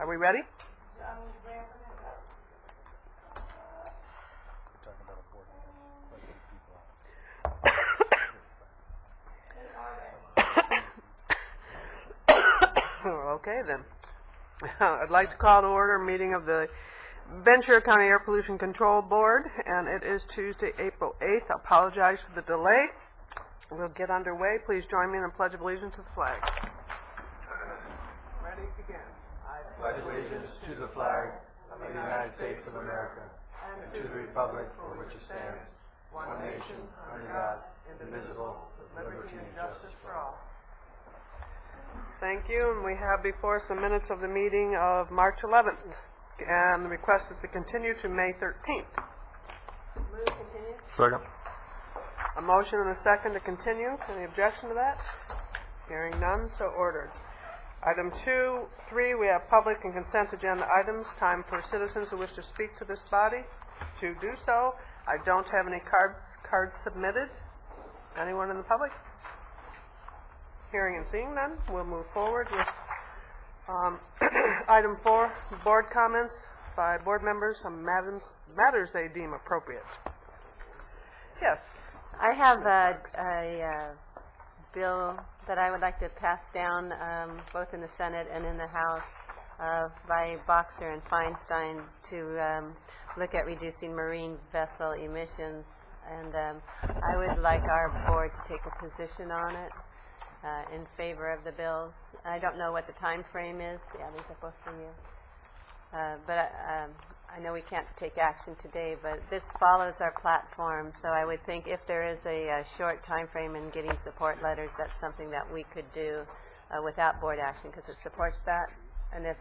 Are we ready? Okay then. I'd like to call to order a meeting of the Ventura County Air Pollution Control Board, and it is Tuesday, April 8th. I apologize for the delay. We'll get underway. Please join me in the Pledge of Allegiance to the flag. Ready, begin. I pledge allegiance to the flag of the United States of America and to the republic for which it stands, one nation, under God, indivisible, with liberty and justice for all. Thank you, and we have before us the minutes of the meeting of March 11th, and the request is to continue to May 13th. Move continue. Second. A motion and a second to continue. Any objection to that? Hearing none, so ordered. Item 2, 3, we have public and consent agenda items. Time for citizens who wish to speak to this body to do so. I don't have any cards submitted. Anyone in the public? Hearing and seeing none, we'll move forward with item 4, board comments by board members on matters they deem appropriate. Yes. I have a bill that I would like to pass down both in the Senate and in the House by Boxer and Feinstein to look at reducing marine vessel emissions. And I would like our board to take a position on it in favor of the bills. I don't know what the time frame is. Yeah, these are both for you. But I know we can't take action today, but this follows our platform, so I would think if there is a short time frame in getting support letters, that's something that we could do without board action, because it supports that. And if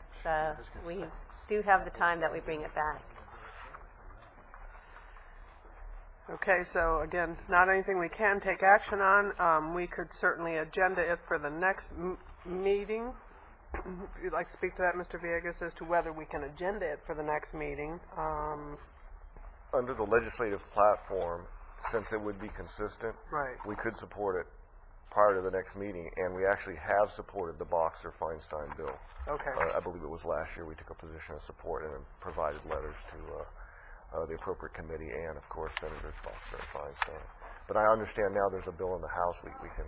we do have the time, that we bring it back. Okay, so again, not anything we can take action on. We could certainly agenda it for the next meeting. If you'd like to speak to that, Mr. Villegas, as to whether we can agenda it for the next meeting. Under the legislative platform, since it would be consistent, Right. we could support it prior to the next meeting, and we actually have supported the Boxer-Feinstein bill. Okay. I believe it was last year we took a position of support and provided letters to the appropriate committee and, of course, Senators Boxer and Feinstein. But I understand now there's a bill in the House we can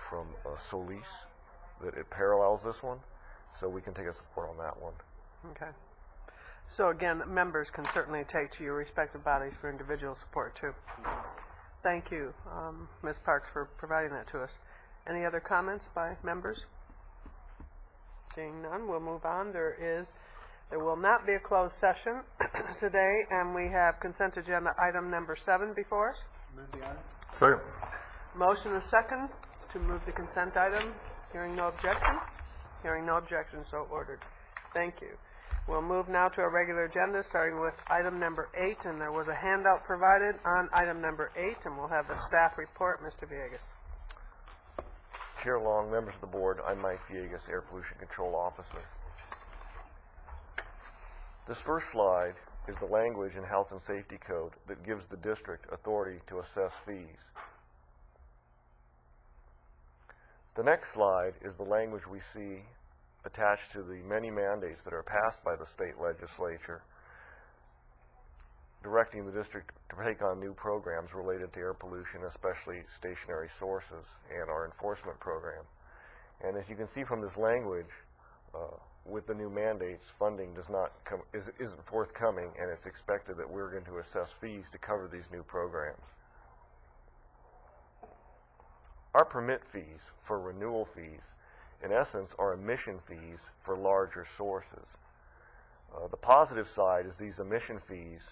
from Solis, that it parallels this one, so we can take a support on that one. Okay. So again, members can certainly take to your respective bodies for individual support too. Thank you, Ms. Parks, for providing that to us. Any other comments by members? Seeing none, we'll move on. There will not be a closed session today, and we have consent agenda item number 7 before us. Move the item. Second. Motion and second to move the consent item. Hearing no objection? Hearing no objection, so ordered. Thank you. We'll move now to our regular agenda, starting with item number 8, and there was a handout provided on item number 8, and we'll have the staff report. Mr. Villegas. Chair Long, members of the board, I'm Mike Villegas, Air Pollution Control Officer. This first slide is the language in Health and Safety Code that gives the district authority to assess fees. The next slide is the language we see attached to the many mandates that are passed by the state legislature, directing the district to take on new programs related to air pollution, especially stationary sources, and our enforcement program. And as you can see from this language, with the new mandates, funding isn't forthcoming, and it's expected that we're going to assess fees to cover these new programs. Our permit fees for renewal fees, in essence, are emission fees for larger sources. The positive side is these emission fees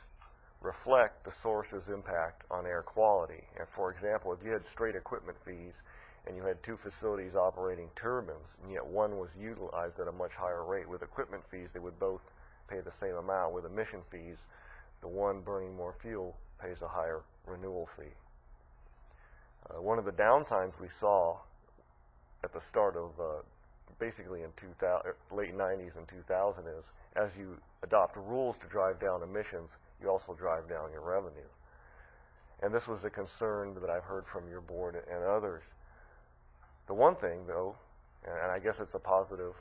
reflect the source's impact on air quality. And for example, if you had straight equipment fees and you had 2 facilities operating turbines, and yet one was utilized at a much higher rate, with equipment fees, they would both pay the same amount. With emission fees, the one burning more fuel pays a higher renewal fee. One of the downsides we saw at the start of basically in late 90s and 2000 is, as you adopt rules to drive down emissions, you also drive down your revenue. And this was a concern that I've heard from your board and others. The one thing, though, and I guess it's a positive,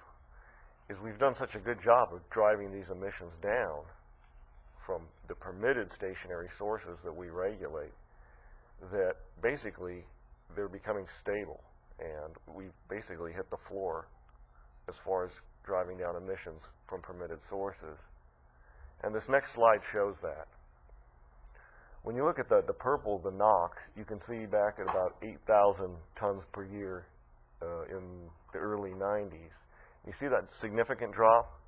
is we've done such a good job of driving these emissions down from the permitted stationary sources that we regulate that basically they're becoming stable, and we've basically hit the floor as far as driving down emissions from permitted sources. And this next slide shows that. When you look at the purple, the NOx, you can see back at about 8,000 tons per year in the early 90s. You see that significant drop?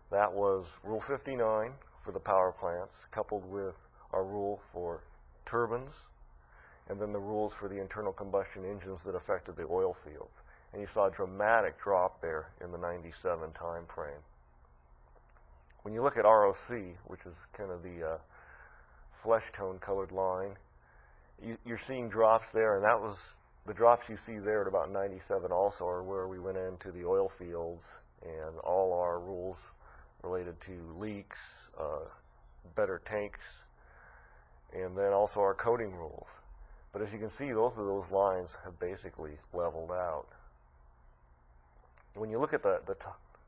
That was Rule 59 for the power plants, coupled with our rule for turbines, and then the rules for the internal combustion engines that affected the oil fields. And you saw a dramatic drop there in the 97 time frame. When you look at ROC, which is kind of the flesh tone colored line, you're seeing drops there, and that was the drops you see there at about 97 also are where we went into the oil fields and all our rules related to leaks, better tanks, and then also our coating rules. But as you can see, both of those lines have basically leveled out. When you look at the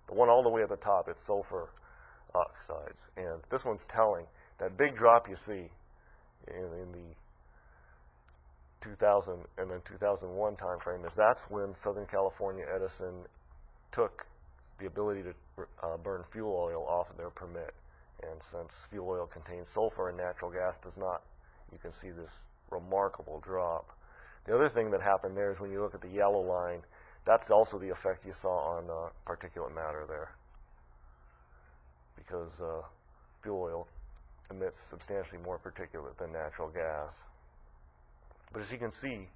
one all the way at the top, it's sulfur oxides, and this one's telling. That big drop you see in the 2000 and then 2001 time frame that's when Southern California Edison took the ability to burn fuel oil off of their permit. And since fuel oil contains sulfur and natural gas does not, you can see this remarkable drop. The other thing that happened there is when you look at the yellow line, that's also the effect you saw on particulate matter there, because fuel oil emits substantially more particulate than natural gas. But as you can see,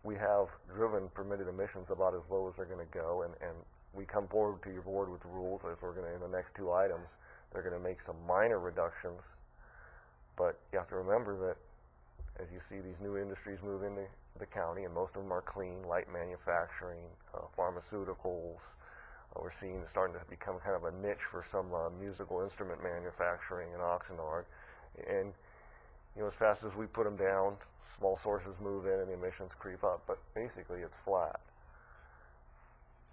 we have driven permitted emissions about as low as they're going to go, and we come forward to your board with the rules, as we're going to in the next two items. They're going to make some minor reductions, but you have to remember that as you see these new industries move into the county, and most of them are clean, light manufacturing, pharmaceuticals. We're seeing it's starting to become kind of a niche for some musical instrument manufacturing in Oxnard. And as fast as we put them down, small sources move in and the emissions creep up. But basically, it's flat.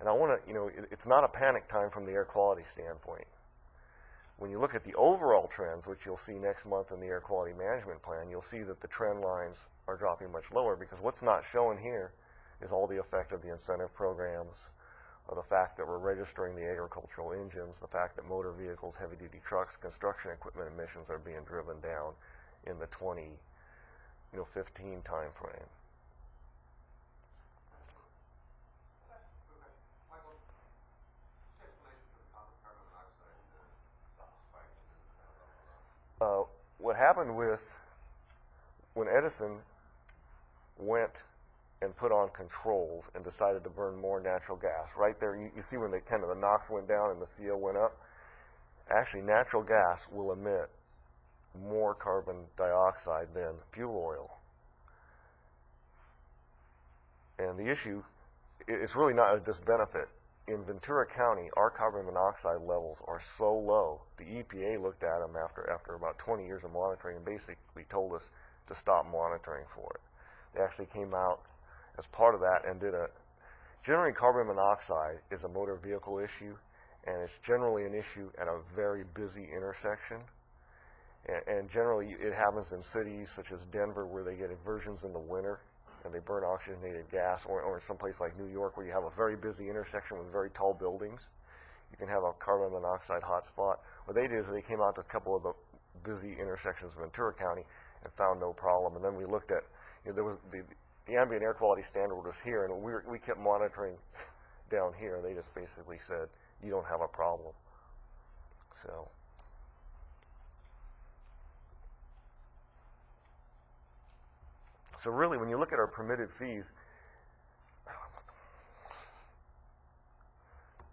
And I want to, it's not a panic time from the air quality standpoint. When you look at the overall trends, which you'll see next month in the Air Quality Management Plan, you'll see that the trend lines are dropping much lower, because what's not shown here is all the effect of the incentive programs, or the fact that we're registering the agricultural engines, the fact that motor vehicles, heavy-duty trucks, construction equipment emissions are being driven down in the 2015 time frame. What happened when Edison went and put on controls and decided to burn more natural gas, right there you see when the NOx went down and the CO went up. Actually, natural gas will emit more carbon dioxide than fuel oil. And the issue, it's really not a disbenefit. In Ventura County, our carbon monoxide levels are so low, the EPA looked at them after about 20 years of monitoring and basically told us to stop monitoring for it. They actually came out as part of that and generating carbon monoxide is a motor vehicle issue, and it's generally an issue at a very busy intersection. And generally it happens in cities such as Denver, where they get inversions in the winter and they burn oxygenated gas, or in some place like New York, where you have a very busy intersection with very tall buildings. You can have a carbon monoxide hotspot. What they did is they came out to a couple of the busy intersections of Ventura County and found no problem. And then we looked at, there was the ambient air quality standard was here, and we kept monitoring down here. They just basically said, you don't have a problem. So really, when you look at our permitted fees,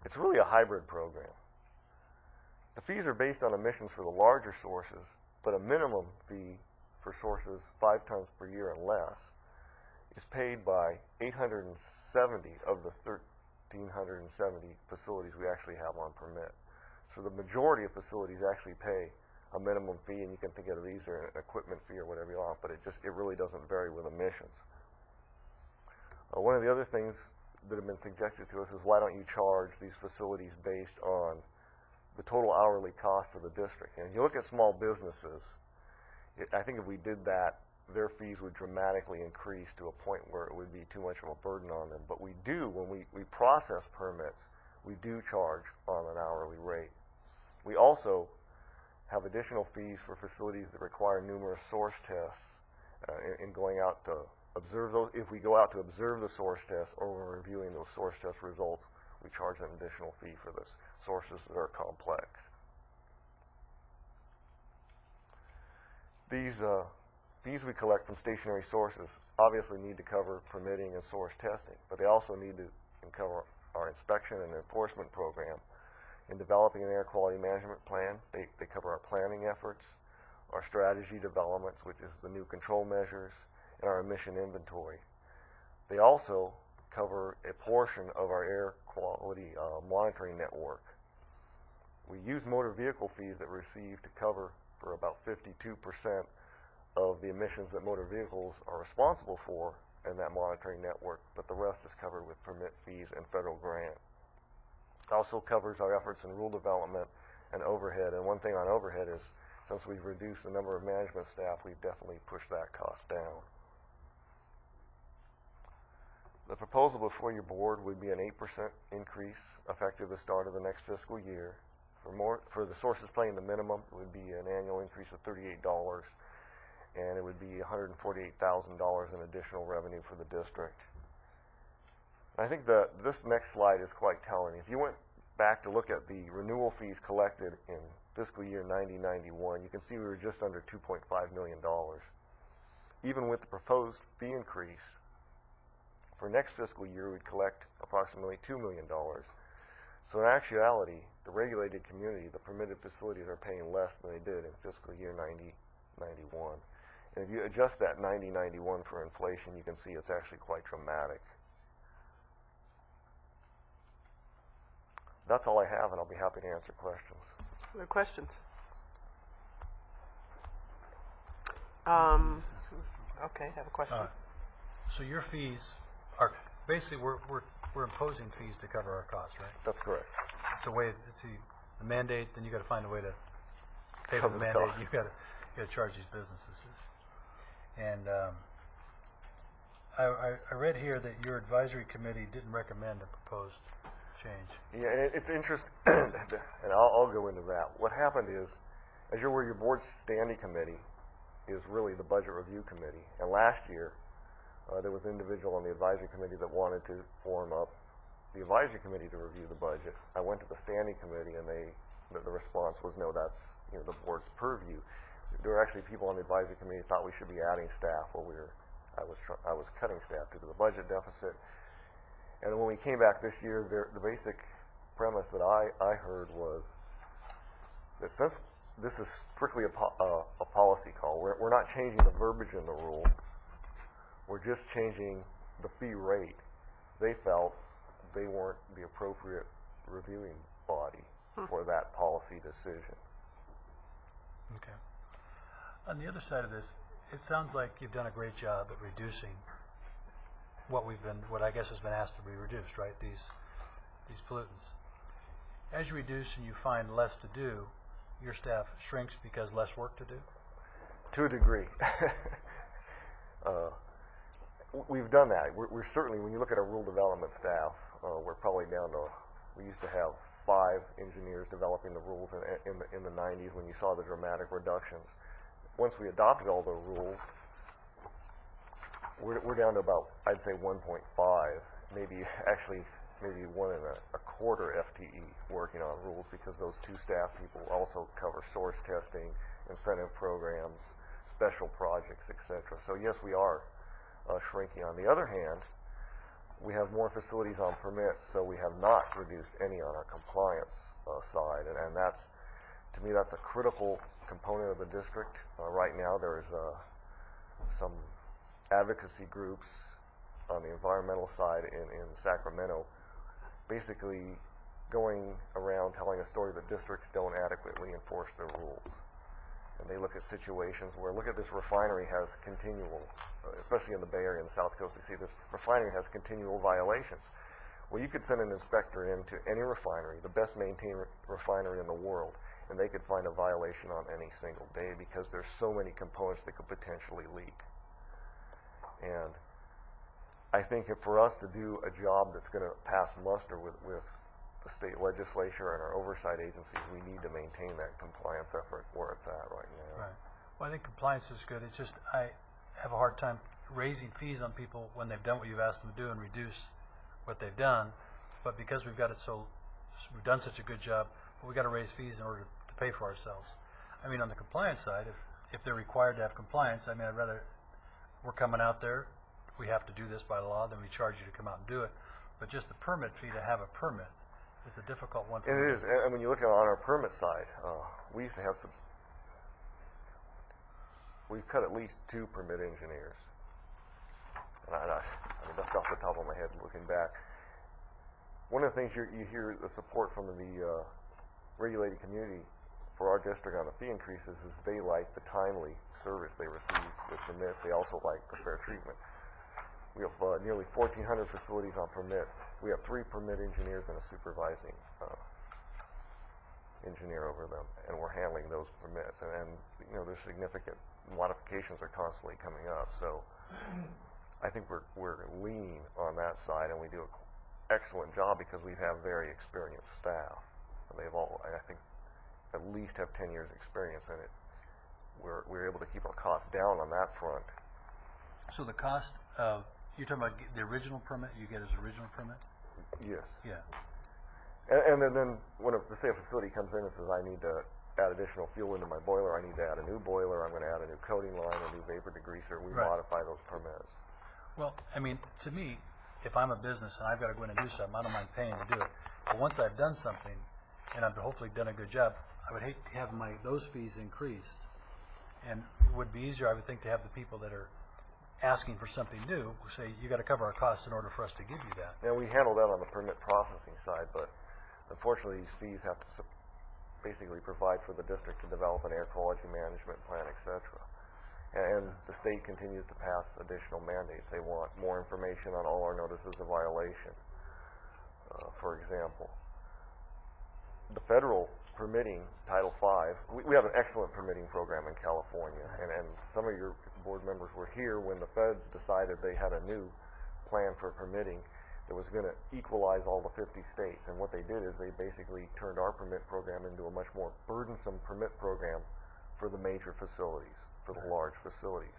it's really a hybrid program. The fees are based on emissions for the larger sources, but a minimum fee for sources 5 tons per year and less is paid by 870 of the 1,370 facilities we actually have on permit. So the majority of facilities actually pay a minimum fee, and you can think of these as an equipment fee or whatever you want, but it really doesn't vary with emissions. One of the other things that have been suggested to us is, why don't you charge these facilities based on the total hourly cost of the district? And if you look at small businesses, I think if we did that, their fees would dramatically increase to a point where it would be too much of a burden on them. But we do, when we process permits, we do charge on an hourly rate. We also have additional fees for facilities that require numerous source tests in going out to observe those. If we go out to observe the source tests or we're reviewing those source test results, we charge an additional fee for the sources that are complex. These fees we collect from stationary sources obviously need to cover permitting and source testing, but they also need to cover our inspection and enforcement program. In developing an air quality management plan, they cover our planning efforts, our strategy developments, which is the new control measures, and our emission inventory. They also cover a portion of our air quality monitoring network. We use motor vehicle fees that we receive to cover for about 52% of the emissions that motor vehicles are responsible for in that monitoring network, but the rest is covered with permit fees and federal grant. It also covers our efforts in rule development and overhead, and one thing on overhead is, since we've reduced the number of management staff, we've definitely pushed that cost down. The proposal before your board would be an 8% increase effective the start of the next fiscal year. For the sources paying the minimum, it would be an annual increase of $38, and it would be $148,000 in additional revenue for the district. I think this next slide is quite telling. If you went back to look at the renewal fees collected in fiscal year 90-91, you can see we were just under $2.5 million. Even with the proposed fee increase, for next fiscal year, we'd collect approximately $2 million. So in actuality, the regulated community, the permitted facilities, are paying less than they did in fiscal year 90-91. And if you adjust that 90-91 for inflation, you can see it's actually quite dramatic. That's all I have, and I'll be happy to answer questions. Other questions? Okay, I have a question. So your fees are basically we're imposing fees to cover our costs, right? That's correct. It's a way. It's the mandate. Then you got to find a way to pay for Cover the the mandate. cost. You got to charge these businesses. And I read here that your advisory committee didn't recommend a proposed change. Yeah, and it's interesting, and I'll go into that. What happened is, as you're aware, your board's standing committee is really the budget review committee. And last year, there was an individual on the advisory committee that wanted to form up the advisory committee to review the budget. I went to the standing committee, and the response was, no, that's the board's purview. There were actually people on the advisory committee who thought we should be adding staff while I was cutting staff due to the budget deficit. And when we came back this year, the basic premise that I heard was that since this is strictly a policy call, we're not changing the verbiage in the rule, we're just changing the fee rate. They felt they weren't the appropriate reviewing body for that policy decision. Okay. On the other side of this, it sounds like you've done a great job at reducing what I guess has been asked to be reduced, right? These pollutants. As you reduce and you find less to do, your staff shrinks because less work to do? To a degree. We've done that. We're certainly, when you look at our rural development staff, we're probably down to, we used to have 5 engineers developing the rules in the 90s when you saw the dramatic reductions. Once we adopted all the rules, we're down to about, I'd say 1.5, maybe 1.25 FTE working on rules, because those 2 staff people also cover source testing, incentive programs, special projects, etc. So yes, we are shrinking. On the other hand, we have more facilities on permits, so we have not reduced any on our compliance side, and that's, to me, that's a critical component of the district. Right now, there's some advocacy groups on the environmental side in Sacramento, basically going around telling a story that districts don't adequately enforce their rules. And they look at situations where, look at this refinery has continual, especially in the Bay Area and the South Coast, they see this refinery has continual violations. Well, you could send an inspector into any refinery, the best maintained refinery in the world, and they could find a violation on any single day because there's so many components that could potentially leak. And I think if for us to do a job that's going to pass muster with the state legislature and our oversight agencies, we need to maintain that compliance effort where it's at right now. Right. Well, I think compliance is good. It's just, I have a hard time raising fees on people when they've done what you've asked them to do and reduce what they've done. But because we've we've done such a good job, but we've got to raise fees in order to pay for ourselves. I mean, on the compliance side, if they're required to have compliance, I mean, I'd rather, we're coming out there, we have to do this by law, then we charge you to come out and do it. But just the permit fee to have a permit is a difficult one. And it is. And when you look at on our permit side, we used to have we've cut at least 2 permit engineers. And I mean, that's off the top of my head looking back. One of the things you hear the support from the regulated community for our district on the fee increases is they like the timely service they receive with permits. They also like the fair treatment. We have nearly 1,400 facilities on permits. We have 3 permit engineers and a supervising engineer over them, and we're handling those permits. And you know, there's significant modifications are constantly coming up. So I think we're lean on that side, and we do an excellent job because we have very experienced staff. And they've all, I think, at least have 10 years experience in it. We're able to keep our costs down on that front. So the cost of, you're talking about the original permit you get as original permit? Yes. Yeah. And then when say a facility comes in and says, I need to add additional fuel into my boiler, I need to add a new boiler, I'm going to add a new coating line, a new vapor degreaser, we Right. modify those permits. Well, I mean, to me, if I'm a business and I've got to go in and do something, I don't mind paying to do it. But once I've done something, and I've hopefully done a good job, I would hate to have those fees increased. And it would be easier, I would think, to have the people that are asking for something new say, you got to cover our costs in order for us to give you that. And we handle that on the permit processing side, but unfortunately these fees have to basically provide for the district to develop an air quality management plan, etc. And the state continues to pass additional mandates. They want more information on all our notices of violation. For example, the federal permitting, Title V, we have an excellent permitting program in California, and some of your board members were here when the feds decided they had a new plan for permitting that was going to equalize all the 50 states. And what they did is they basically turned our permit program into a much more burdensome permit program for the major facilities, for the large facilities.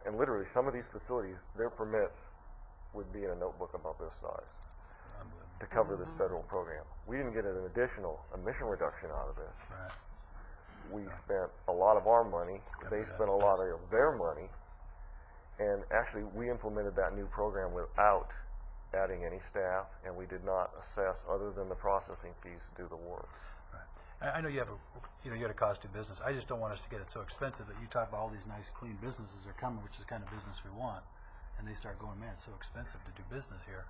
And literally, some of these facilities, their permits would be in a notebook about this size to cover this federal program. We didn't get an additional emission reduction out of this. Right. We spent a lot of our money, they spent a lot of their money, and actually we implemented that new program without adding any staff, and we did not assess other than the processing fees to do the work. Right. I know you have you got a cost to business. I just don't want us to get it so expensive that you talk about all these nice, clean businesses are coming, which is the kind of business we want, and they start going, man, it's so expensive to do business here.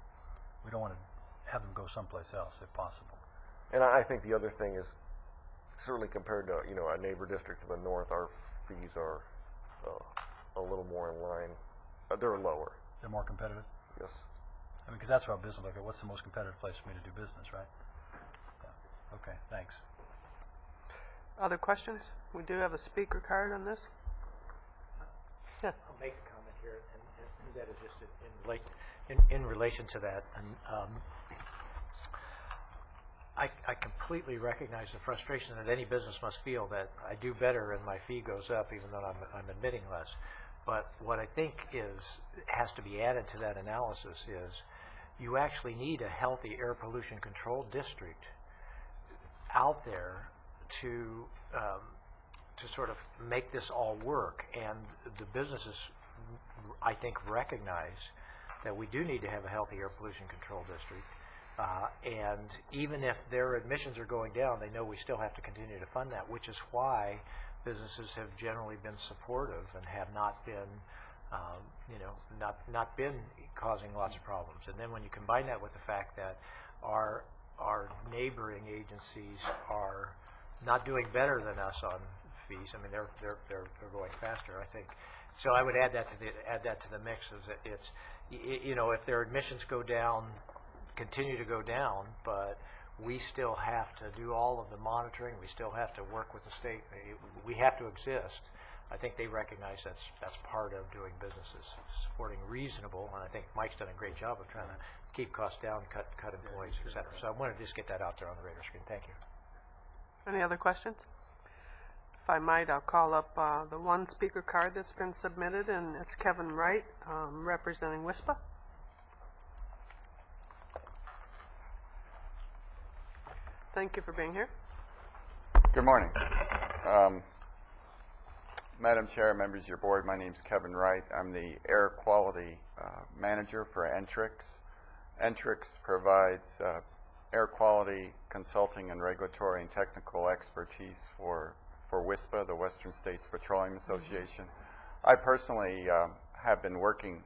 We don't want to have them go someplace else if possible. And I think the other thing is, certainly compared to a neighbor district to the north, our fees are a little more in line. They're lower. They're more competitive? Yes. I mean, because that's what business, like, what's the most competitive place for me to do business, right? Yeah. Okay, thanks. Other questions? We do have a speaker card on this. Yes. I'll make a comment here, and that is just in relation to that. And I completely recognize the frustration that any business must feel that I do better and my fee goes up, even though I'm admitting less. But what I think has to be added to that analysis is you actually need a healthy air pollution control district out there to sort of make this all work. And the businesses, I think, recognize that we do need to have a healthy air pollution control district. And even if their admissions are going down, they know we still have to continue to fund that, which is why businesses have generally been supportive and have not been, not been causing lots of problems. And then when you combine that with the fact that our neighboring agencies are not doing better than us on fees, I mean they're going faster, I think. So I would add that to the mix. Is that it's, if their admissions go down continue to go down, but we still have to do all of the monitoring. We still have to work with the state. We have to exist. I think they recognize that's part of doing business, is supporting reasonable, and I think Mike's done a great job of trying to keep costs down, cut employees, et cetera. So I wanted to just get that out there on the radar screen. Thank you. Any other questions? If I might, I'll call up the one speaker card that's been submitted, and it's Kevin Wright, representing WISPA. Thank you for being here. Good morning. Madam Chair, members of your board, my name is Kevin Wright. I'm the Air Quality Manager for Entrix. Entrix provides air quality consulting and regulatory and technical expertise for WISPA, the Western States Petroleum Association. I personally have been working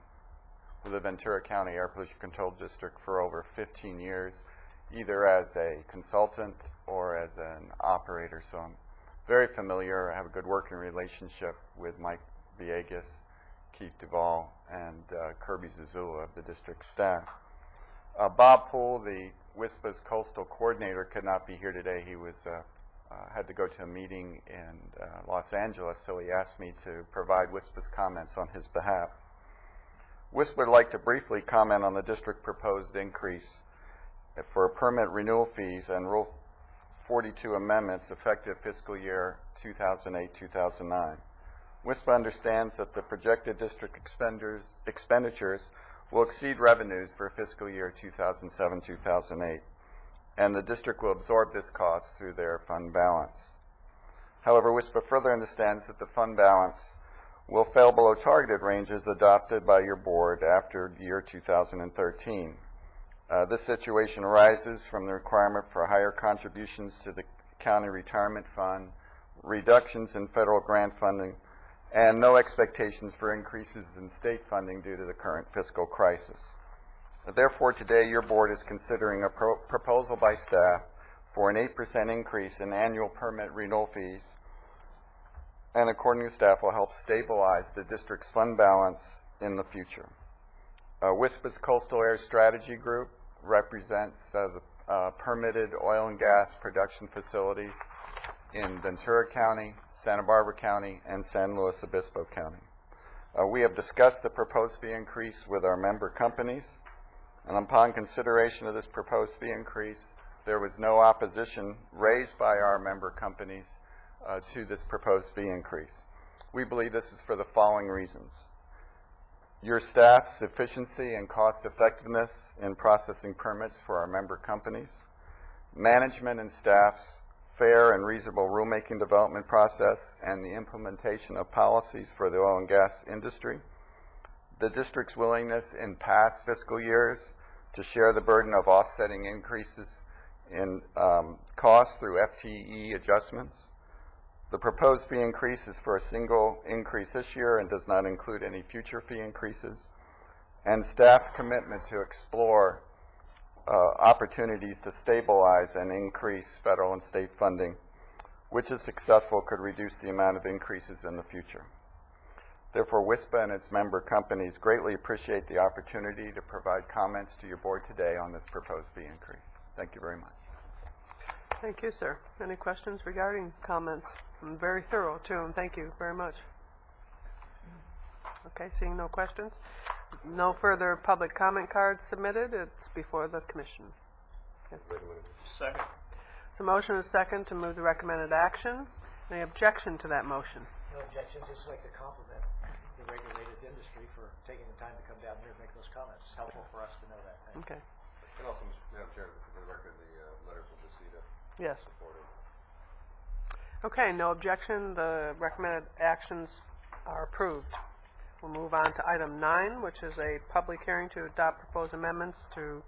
with the Ventura County Air Pollution Control District for over 15 years, either as a consultant or as an operator. So I'm very familiar. I have a good working relationship with Mike Villegas, Keith Duvall, and Kirby Zazula of the district staff. Bob Poole, the WISPA's coastal coordinator, could not be here today. He was had to go to a meeting in Los Angeles, so he asked me to provide WISPA's comments on his behalf. WISPA would like to briefly comment on the district proposed increase for permit renewal fees and Rule 42 amendments effective fiscal year 2008-2009. WISPA understands that the projected district expenditures will exceed revenues for fiscal year 2007-2008, and the district will absorb this cost through their fund balance. However, WISPA further understands that the fund balance will fail below targeted ranges adopted by your board after year 2013. This situation arises from the requirement for higher contributions to the county retirement fund, reductions in federal grant funding, and no expectations for increases in state funding due to the current fiscal crisis. Therefore, today your board is considering a proposal by staff for an 8% increase in annual permit renewal fees, and according to staff will help stabilize the district's fund balance in the future. WISPA's Coastal Air Strategy Group represents the permitted oil and gas production facilities in Ventura County, Santa Barbara County, and San Luis Obispo County. We have discussed the proposed fee increase with our member companies, and upon consideration of this proposed fee increase, there was no opposition raised by our member companies to this proposed fee increase. We believe this is for the following reasons: your staff's efficiency and cost effectiveness in processing permits for our member companies, management and staff's fair and reasonable rulemaking development process, and the implementation of policies for the oil and gas industry, the district's willingness in past fiscal years to share the burden of offsetting increases in costs through FTE adjustments. The proposed fee increase is for a single increase this year and does not include any future fee increases, and staff's commitment to explore opportunities to stabilize and increase federal and state funding, which is successful, could reduce the amount of increases in the future. Therefore, WISPA and its member companies greatly appreciate the opportunity to provide comments to your board today on this proposed fee increase. Thank you very much. Thank you, sir. Any questions regarding comments? Very thorough, too, and thank you very much. Okay, seeing no questions. No further public comment cards submitted. It's before the commission. Yes. Second. So motion is second to move the recommended action. Any objection to that motion? No objection. Just like to compliment the regulated industry for taking the time to come down here and make those comments. It's helpful for us to know that. Thank you. Okay. And also, Madam Chair, for the record, the letter from the CETA Yes. supported. Okay, no objection. The recommended actions are approved. We'll move on to item 9, which is a public hearing to adopt proposed amendments to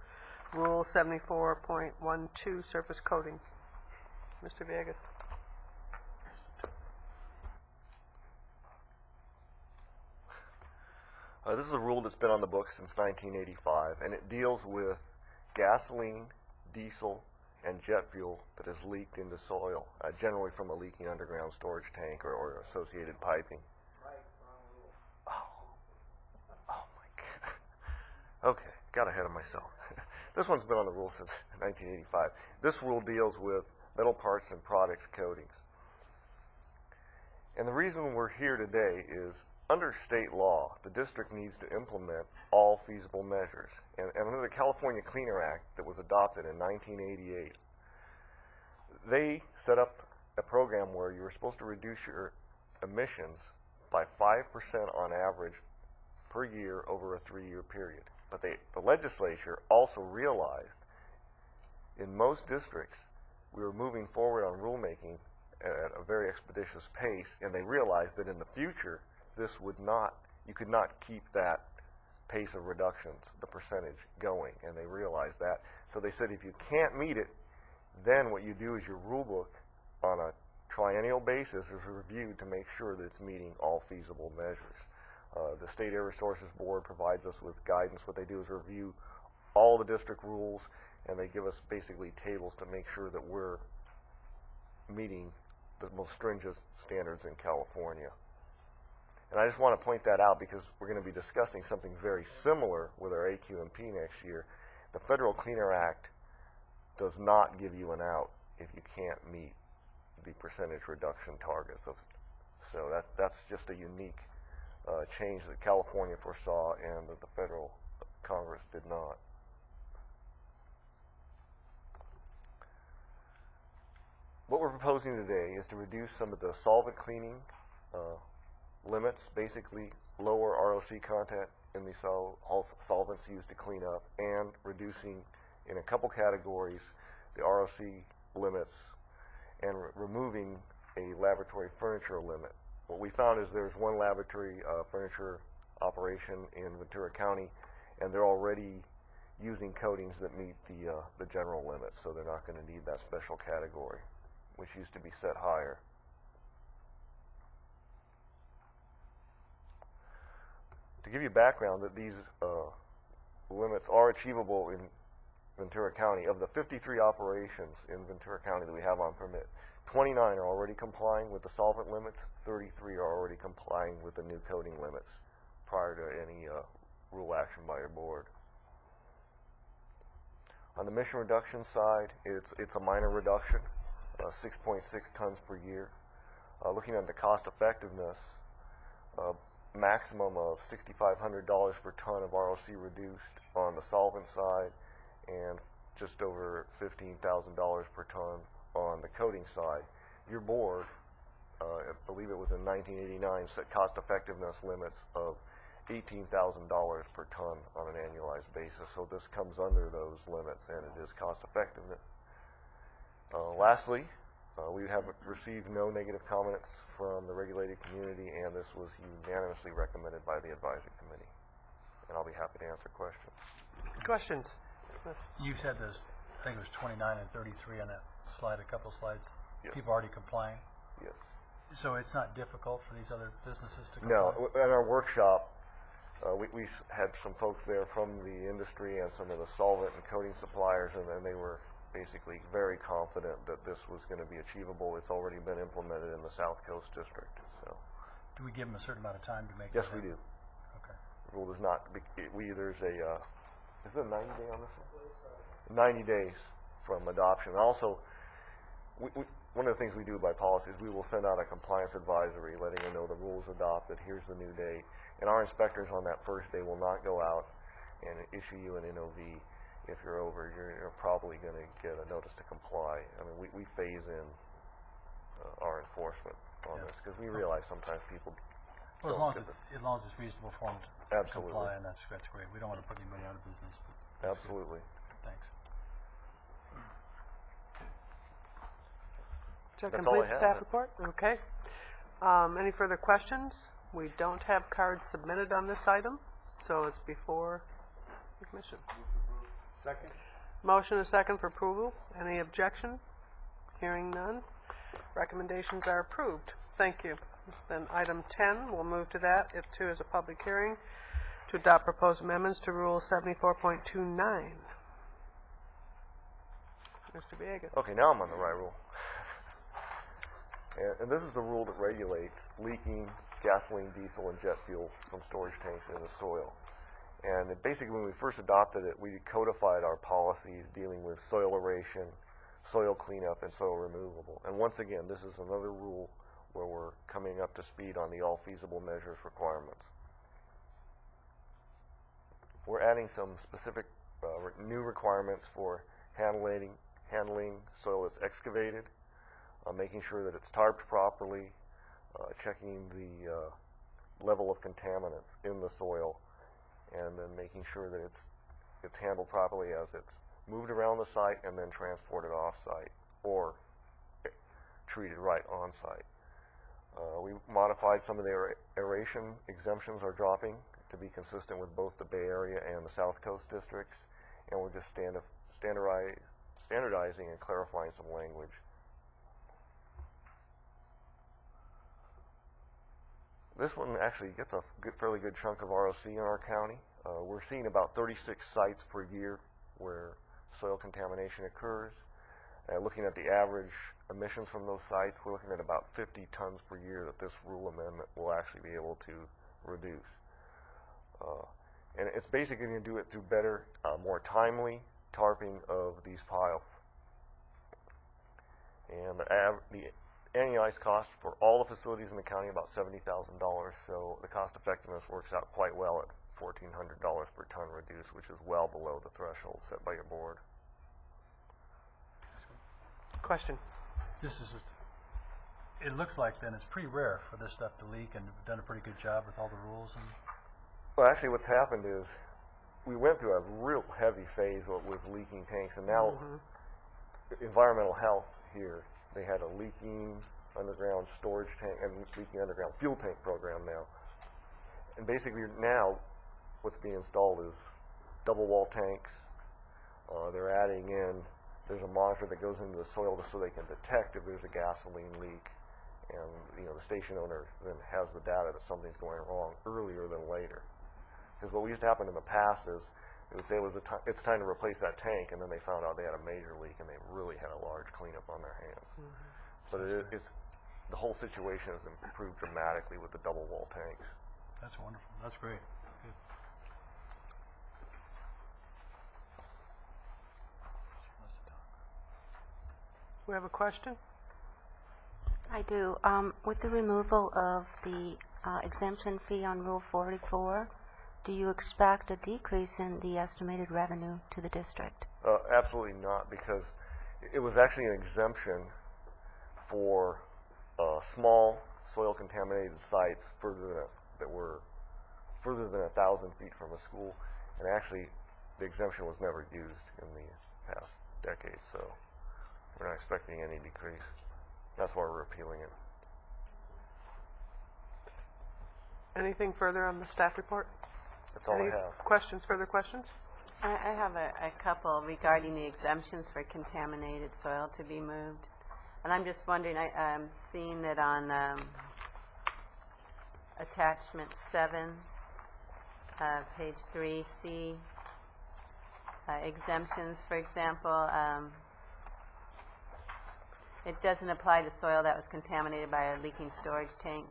Rule 74.12 surface coating. Mr. Villegas. This is a rule that's been on the books since 1985, and it deals with gasoline, diesel, and jet fuel that is leaked into soil, generally from a leaking underground storage tank or associated piping. Oh my God. Okay, got ahead of myself. This one's been on the rule since 1985. This rule deals with metal parts and products coatings. And the reason we're here today is under state law, the district needs to implement all feasible measures. And under the California Cleaner Act that was adopted in 1988, they set up a program where you were supposed to reduce your emissions by 5% on average per year over a 3-year period. But the legislature also realized in most districts we were moving forward on rulemaking at a very expeditious pace, and they realized that in the future this would not, you could not keep that pace of reductions, the percentage going, and they realized that. So they said if you can't meet it, then what you do is your rule book on a triennial basis is reviewed to make sure that it's meeting all feasible measures. The State Air Resources Board provides us with guidance. What they do is review all the district rules, and they give us basically tables to make sure that we're meeting the most stringent standards in California. And I just want to point that out because we're going to be discussing something very similar with our AQMP next year. The Federal Cleaner Act does not give you an out if you can't meet the percentage reduction targets. So that's just a unique change that California foresaw and that the federal Congress did not. What we're proposing today is to reduce some of the solvent cleaning limits, basically lower ROC content in the solvents used to clean up, and reducing in a couple categories the ROC limits and removing a laboratory furniture limit. What we found is there's one laboratory furniture operation in Ventura County, and they're already using coatings that meet the general limits, so they're not going to need that special category, which used to be set higher. To give you background that these limits are achievable in Ventura County, of the 53 operations in Ventura County that we have on permit, 29 are already complying with the solvent limits, 33 are already complying with the new coating limits prior to any rule action by your board. On the emission reduction side, it's a minor reduction, 6.6 tons per year. Looking at the cost effectiveness, maximum of $6,500 per ton of ROC reduced on the solvent side, and just over $15,000 per ton on the coating side. Your board, I believe it was in 1989, set cost effectiveness limits of $18,000 per ton on an annualized basis. So this comes under those limits, and it is cost effectiveness. Lastly, we have received no negative comments from the regulated community, and this was unanimously recommended by the advisory committee. And I'll be happy to answer questions. Questions? You said there's, I think it was 29 and 33 on that slide, a couple slides. Yes. People already complying. Yes. So it's not difficult for these other businesses to comply? No, at our workshop, we had some folks there from the industry and some of the solvent and coating suppliers, and then they were basically very confident that this was going to be achievable. It's already been implemented in the South Coast District. So, Do we give them a certain amount of time to make yes, that we happen? do. Okay. The rule does not. There's a. Is it a 90-day on this one? 90 days from adoption. And also, one of the things we do by policy is we will send out a compliance advisory letting you know the rule is adopted, here's the new date. And our inspectors on that first day will not go out and issue you an NOV. If you're over, you're probably going to get a notice to comply. I mean, we phase in our enforcement on this because we realize sometimes people Well, don't as get long as it's reasonable for them to Absolutely. comply, and that's great. We don't want to put anybody out of business. But that's good. Absolutely. Thanks. To That's all I complete have. staff report? Okay. Any further questions? We don't have cards submitted on this item, so it's before the commission. Second? Motion is second for approval. Any objection? Hearing none. Recommendations are approved. Thank you. Then item 10, we'll move to that. It too is a public hearing to adopt proposed amendments to Rule 74.29. Mr. Villegas. Okay, now I'm on the right rule. And this is the rule that regulates leaking gasoline, diesel, and jet fuel from storage tanks into soil. And basically, when we first adopted it, we codified our policies dealing with soil aeration, soil cleanup, and soil removable. And once again, this is another rule where we're coming up to speed on the all feasible measures requirements. We're adding some specific new requirements for handling soil that's excavated, making sure that it's tarped properly, checking the level of contaminants in the soil, and then making sure that it's handled properly as it's moved around the site and then transported off-site or treated right on-site. We modified some of the aeration exemptions are dropping to be consistent with both the Bay Area and the South Coast districts, and we're just standardizing and clarifying some language. This one actually gets a fairly good chunk of ROC in our county. We're seeing about 36 sites per year where soil contamination occurs. Looking at the average emissions from those sites, we're looking at about 50 tons per year that this rule amendment will actually be able to reduce. And it's basically going to do it through better, more timely tarping of these piles. And the annualized cost for all the facilities in the county about $70,000, so the cost effectiveness works out quite well at $1,400 per ton reduced, which is well below the threshold set by your board. Question? It looks like then it's pretty rare for this stuff to leak, and we've done a pretty good job with all the rules. And Well, actually what's happened is we went through a real heavy phase with leaking tanks, and now environmental health here, they had a leaking underground storage tank and leaking underground fuel tank program now. And basically now what's being installed is double wall tanks. They're adding in, there's a monitor that goes into the soil so they can detect if there's a gasoline leak. And the station owner then has the data that something's going wrong earlier than later. Because what used to happen in the past is they would say it's time to replace that tank, and then they found out they had a major leak and they really had a large cleanup on their hands. But it's the whole situation has improved dramatically with the double wall tanks. that's wonderful. That's great. Good. We have a question? I do. With the removal of the exemption fee on Rule 44, do you expect a decrease in the estimated revenue to the district? Absolutely not, because it was actually an exemption for small soil contaminated sites that were further than 1,000 feet from a school, and actually the exemption was never used in the past decade, so we're not expecting any decrease. That's why we're appealing it. Anything further on the staff report? That's all Any I have. questions, further questions? I have a couple regarding the exemptions for contaminated soil to be moved. And I'm just wondering, I'm seeing that on attachment 7, page 3C, exemptions, for example, it doesn't apply to soil that was contaminated by a leaking storage tank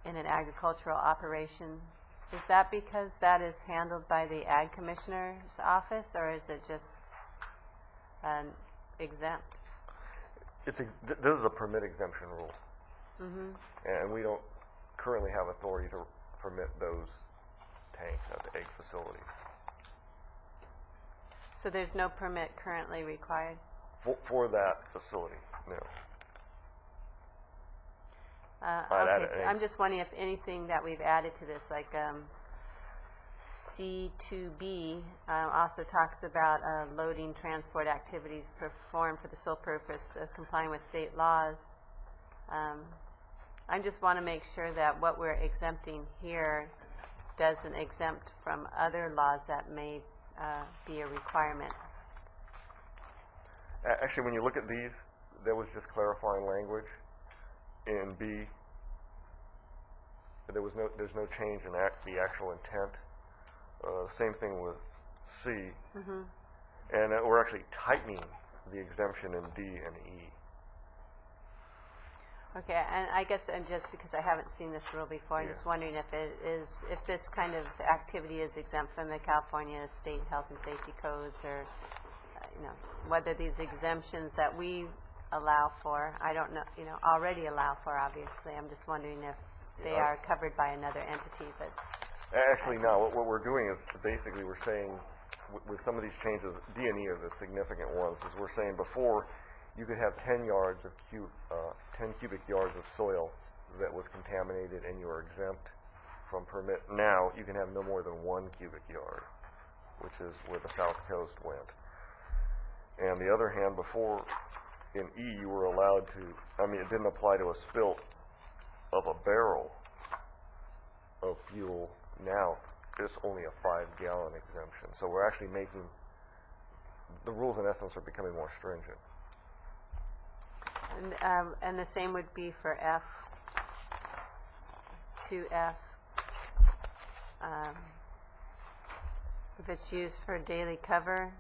in an agricultural operation. Is that because that is handled by the Ag Commissioner's office, or is it just exempt? This is a permit exemption rule, and we don't currently have authority to permit those tanks at the egg facility. So there's no permit currently required? For that facility, no. Okay, so I'm just wondering if anything that we've added to this, like C2B also talks about loading transport activities performed for the sole purpose of complying with state laws. I just want to make sure that what we're exempting here doesn't exempt from other laws that may be a requirement. Actually, when you look at these, there was just clarifying language. In B, there's no change in the actual intent. Same thing with C. And we're actually tightening the exemption in D and E. Okay, and I guess, and just because I haven't seen this rule before, I'm just wondering if it is, if this kind of activity is exempt from the California State Health and Safety Codes, or, whether these exemptions that we allow for, I don't know, already allow for, obviously. I'm just wondering if they are covered by another entity, but. Actually, no. What we're doing is basically we're saying with some of these changes, D&E are the significant ones, is we're saying before you could have 10 cubic yards of soil that was contaminated and you are exempt from permit. Now you can have no more than 1 cubic yard, which is where the South Coast went. And the other hand, before in E you were allowed to, it didn't apply to a spilt of a barrel of fuel. Now it's only a 5-gallon exemption. So we're actually making, the rules in essence are becoming more stringent. And the same would be for F, 2F. If it's used for daily cover,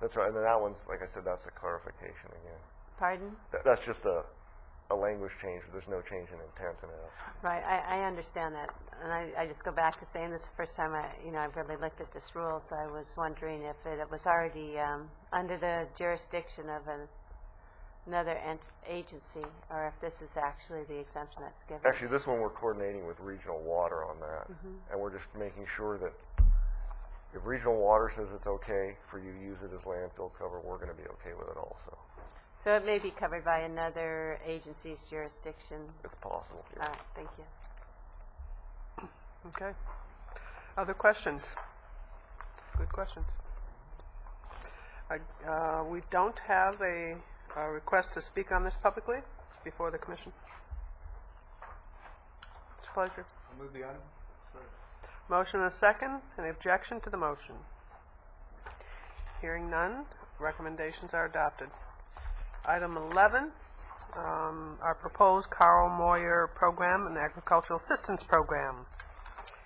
That's right, and then that one's, like I said, that's a clarification again. pardon? That's just a language change. There's no change in intent in it. Right, I understand that, and I just go back to saying this is the first time I've really looked at this rule, so I was wondering if it was already under the jurisdiction of another agency, or if this is actually the exemption that's given. Actually, this one we're coordinating with Regional Water on that, and we're just making sure that if Regional Water says it's okay for you to use it as landfill cover, we're going to be okay with it also. So it may be covered by another agency's jurisdiction. It's possible. All right, thank you. Okay. Other questions? Good questions. We don't have a request to speak on this publicly. It's before the commission. It's a pleasure. I'll move the item. Motion and a second. Any objection to the motion? Hearing none, recommendations are adopted. Item 11, our proposed Carl Moyer Program and Agricultural Assistance Program.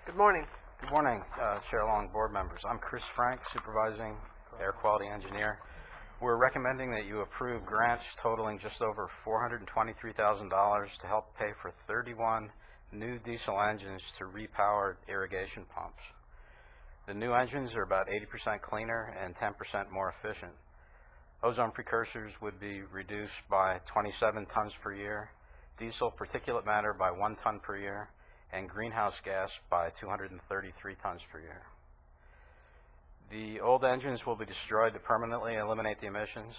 Good morning. Good morning, Chair Long, board members. I'm Chris Frank, supervising air quality engineer. We're recommending that you approve grants totaling just over $423,000 to help pay for 31 new diesel engines to repower irrigation pumps. The new engines are about 80% cleaner and 10% more efficient. Ozone precursors would be reduced by 27 tons per year, diesel particulate matter by 1 ton per year, and greenhouse gas by 233 tons per year. The old engines will be destroyed to permanently eliminate the emissions,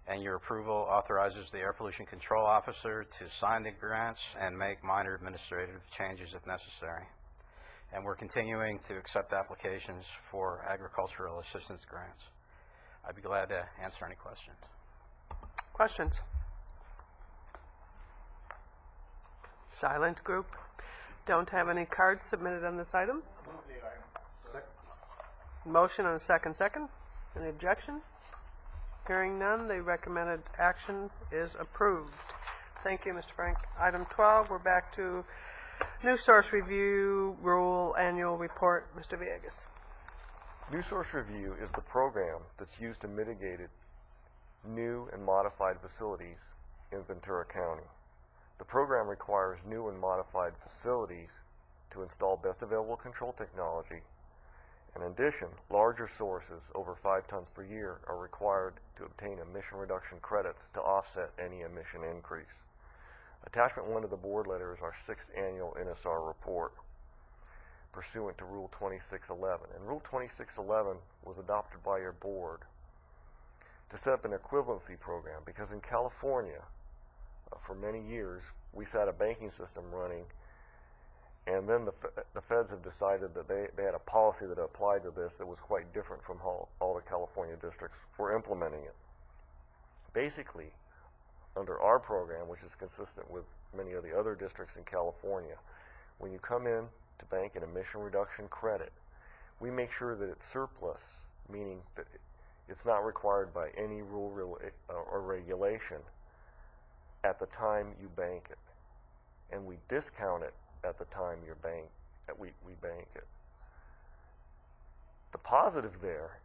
and your approval authorizes the Air Pollution Control Officer to sign the grants and make minor administrative changes if necessary. And we're continuing to accept applications for agricultural assistance grants. I'd be glad to answer any questions. Questions? Silent group. Don't have any cards submitted on this item. Motion and a second. Any objection? Hearing none, the recommended action is approved. Thank you, Mr. Frank. Item 12, we're back to New Source Review Rule Annual Report. Mr. Villegas. New Source Review is the program that's used to mitigate new and modified facilities in Ventura County. The program requires new and modified facilities to install best available control technology. In addition, larger sources over 5 tons per year are required to obtain emission reduction credits to offset any emission increase. Attachment 1 of the board letter is our 6th annual NSR report pursuant to Rule 2611. And Rule 2611 was adopted by your board to set up an equivalency program because in California, for many years, we had a banking system running, and then the feds have decided that they had a policy that applied to this that was quite different from how all the California districts were implementing it. Basically, under our program, which is consistent with many of the other districts in California, when you come in to bank an emission reduction credit, we make sure that it's surplus, meaning that it's not required by any rule or regulation at the time you bank it, and we discount it at the time we bank it. The positive there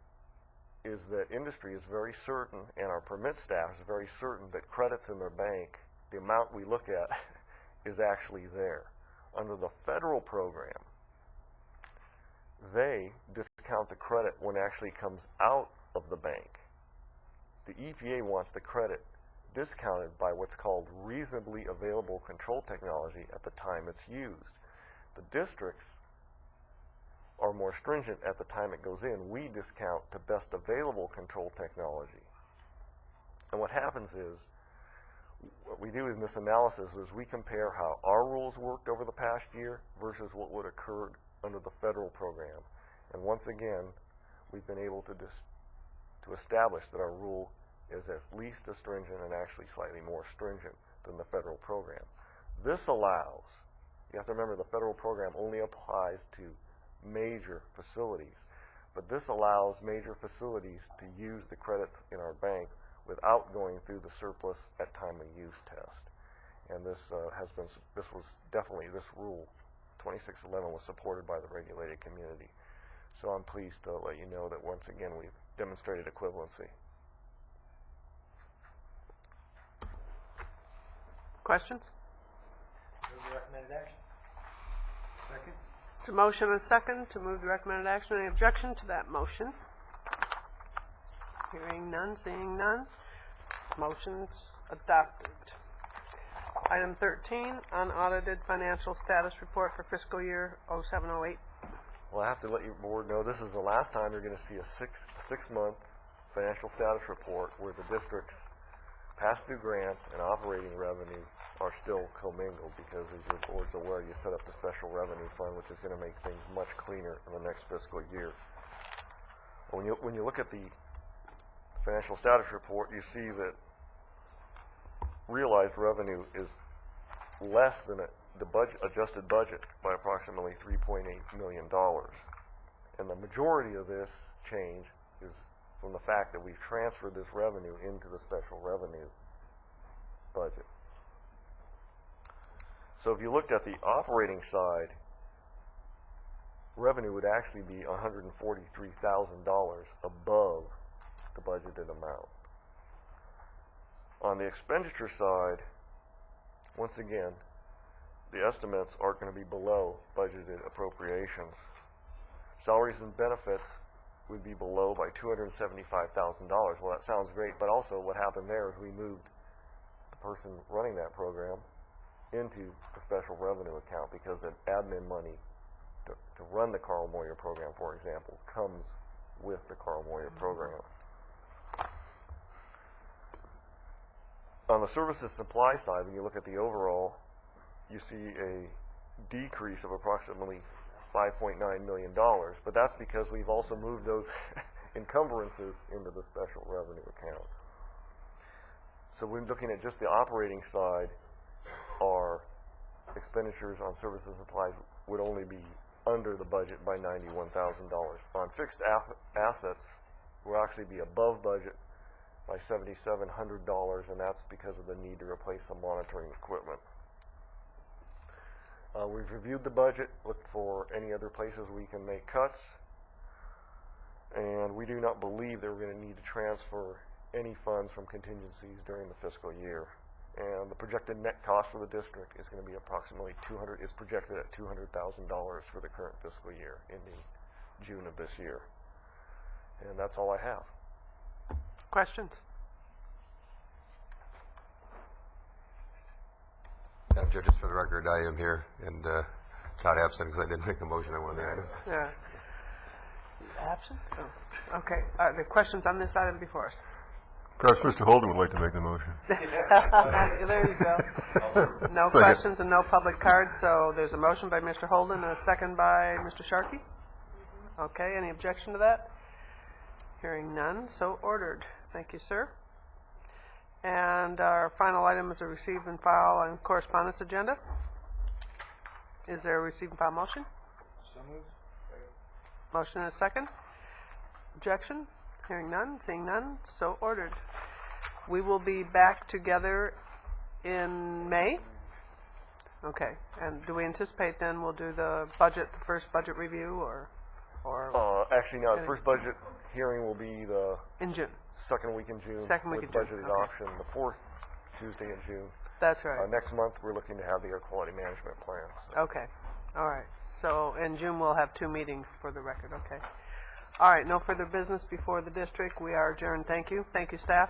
is that industry is very certain, and our permit staff is very certain that credits in their bank, the amount we look at, is actually there. Under the federal program, they discount the credit when it actually comes out of the bank. The EPA wants the credit discounted by what's called reasonably available control technology at the time it's used. The districts are more stringent at the time it goes in. We discount to best available control technology. And what happens is, what we do in this analysis is we compare how our rules worked over the past year versus what would occur under the federal program. And once again, we've been able to establish that our rule is at least as stringent and actually slightly more stringent than the federal program. This allows, you have to remember the federal program only applies to major facilities, but this allows major facilities to use the credits in our bank without going through the surplus at time of use test. And this rule 2611 was supported by the regulated community. So I'm pleased to let you know that once again we've demonstrated equivalency. Questions? Move the recommended action. Second? It's a motion and a second to move the recommended action. Any objection to that motion? Hearing none, seeing none. Motion's adopted. Item 13, unaudited financial status report for fiscal year 0708. Well, I have to let your board know this is the last time you're going to see a six-month financial status report where the district's pass-through grants and operating revenue are still commingled, because as your board's aware, you set up the special revenue fund, which is going to make things much cleaner in the next fiscal year. When you look at the financial status report, you see that realized revenue is less than the adjusted budget by approximately $3.8 million. And the majority of this change is from the fact that we've transferred this revenue into the special revenue budget. So if you looked at the operating side, revenue would actually be $143,000 above the budgeted amount. On the expenditure side, once again, the estimates are going to be below budgeted appropriations. Salaries and benefits would be below by $275,000. Well, that sounds great, but also what happened there is we moved the person running that program into the special revenue account, because the admin money to run the Carl Moyer program, for example, comes with the Carl Moyer program. On the services supply side, when you look at the overall, you see a decrease of approximately $5.9 million, but that's because we've also moved those encumbrances into the special revenue account. So when looking at just the operating side, our expenditures on services and supplies would only be under the budget by $91,000. On fixed assets, we'll actually be above budget by $7,700, and that's because of the need to replace some monitoring equipment. We've reviewed the budget, looked for any other places we can make cuts, and we do not believe that we're going to need to transfer any funds from contingencies during the fiscal year. And the projected net cost for the district is going to be approximately projected at $200,000 for the current fiscal year, ending June of this year. And that's all I have. Questions? Madam Chair, just for the record, I am here and not absent because I didn't make a motion on one of the items. Yeah. Absent? Oh. Okay. Are there questions on this item before us? Perhaps Mr. Holden would like to make the motion. There you go. No Second. questions and no public cards, so there's a motion by Mr. Holden and a second by Mr. Sharkey. Okay, any objection to that? Hearing none, so ordered. Thank you, sir. And our final item is a receive and file on correspondence agenda. Is there a receive and file motion? So moved. Motion and a second. Objection? Hearing none, seeing none, so ordered. We will be back together in May. Okay, and do we anticipate then we'll do the first budget review, or Actually, no, the first budget hearing will be the in June? second week in June. Second week with in June, budget okay. adoption, the fourth Tuesday in June. That's right. Next month, we're looking to have the air quality management plan. So. Okay, all right. So in June, we'll have 2 meetings for the record, okay. All right, no further business before the district. We are adjourned. Thank you. Thank you, staff.